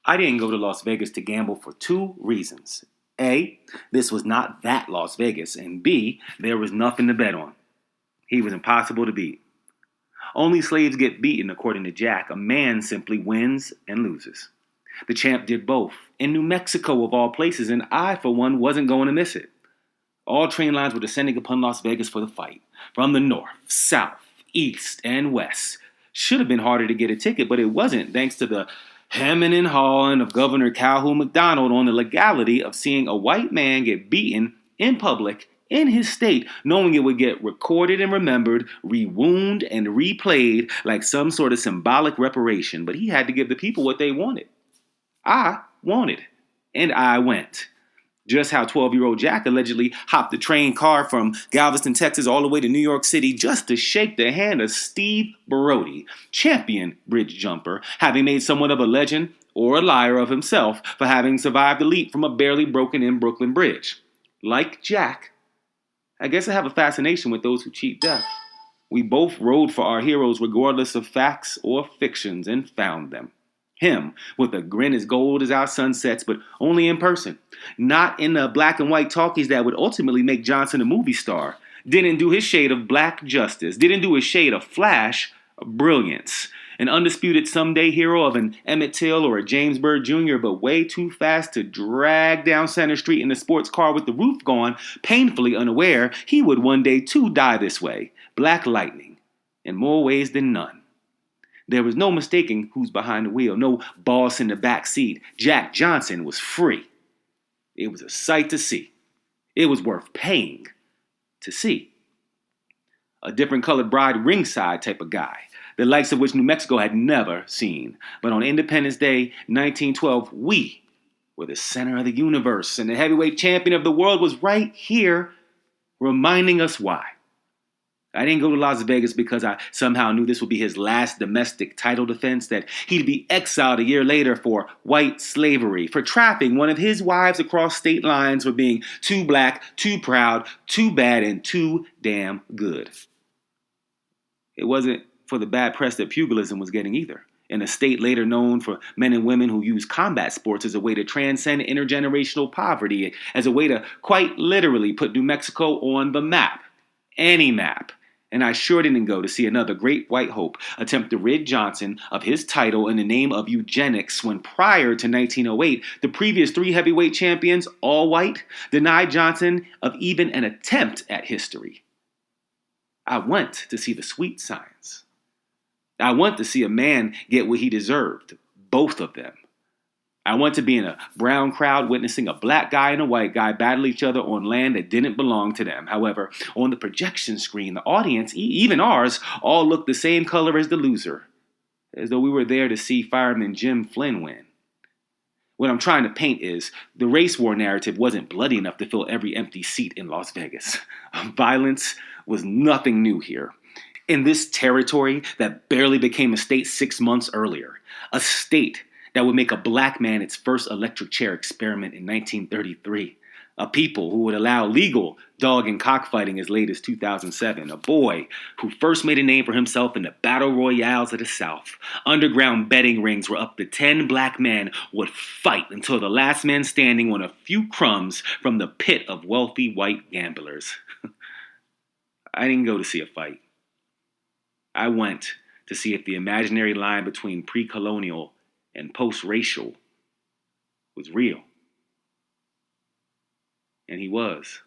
I didn't go to Las Vegas to gamble for two reasons. A, this was not that Las Vegas, and B, there was nothing to bet on. He was impossible to beat. Only slaves get beaten, according to Jack. A man simply wins and loses. The champ did both, in New Mexico of all places, and I, for one, wasn't going to miss it. All train lines were descending upon Las Vegas for the fight. From the north, south, east, and west. Should have been harder to get a ticket, but it wasn't, thanks to the hemming and hawing of Governor Calhoun McDonald on the legality of seeing a white man get beaten in public in his state, knowing it would get recorded and remembered, rewound and replayed like some sort of symbolic reparation. But he had to give the people what they wanted. I wanted, and I went. Just how 12-year-old Jack allegedly hopped the train car from Galveston, Texas, all the way to New York City just to shake the hand of Steve Brody, champion bridge jumper, having made somewhat of a legend or a liar of himself for having survived the leap from a barely broken-in Brooklyn bridge. Like Jack, I guess I have a fascination with those who cheat death. We both rode for our heroes regardless of facts or fictions and found them. Him, with a grin as gold as our sunsets, but only in person. Not in the black and white talkies that would ultimately make Johnson a movie star. Didn't do his shade of black justice. Didn't do his shade of flash brilliance. An undisputed someday hero of an Emmett Till or a James Byrd Jr., but way too fast to drag down Center Street in a sports car with the roof gone, painfully unaware he would one day too die this way. Black lightning. In more ways than none. There was no mistaking who's behind the wheel, no boss in the back seat. Jack Johnson was free. It was a sight to see. It was worth paying to see. A different colored bride ringside type of guy, the likes of which New Mexico had never seen. But on Independence Day, 1912, we were the center of the universe, and the heavyweight champion of the world was right here, reminding us why. I didn't go to Las Vegas because I somehow knew this would be his last domestic title defense, that he'd be exiled a year later for white slavery, for trapping one of his wives across state lines, for being too black, too proud, too bad, and too damn good. It wasn't for the bad press that pugilism was getting either. In a state later known for men and women who use combat sports as a way to transcend intergenerational poverty, as a way to quite literally put New Mexico on the map. Any map. And I sure didn't go to see another great white hope attempt to rid Johnson of his title in the name of eugenics when prior to 1908, the previous three heavyweight champions, all white, denied Johnson of even an attempt at history. I went to see the sweet signs. I went to see a man get what he deserved, both of them. I went to be in a brown crowd witnessing a black guy and a white guy battle each other on land that didn't belong to them. However, on the projection screen, the audience, even ours, all looked the same color as the loser, as though we were there to see fireman Jim Flynn win. What I'm trying to paint is the race war narrative wasn't bloody enough to fill every empty seat in Las Vegas. Violence was nothing new here. In this territory that barely became a state 6 months earlier, a state that would make a black man its first electric chair experiment in 1933. A people who would allow legal dog and cockfighting as late as 2007. A boy who first made a name for himself in the battle royales of the South. Underground betting rings where up to 10 black men would fight until the last man standing won a few crumbs from the pit of wealthy white gamblers. I didn't go to see a fight. I went to see if the imaginary line between pre-colonial and post-racial was real. And he was.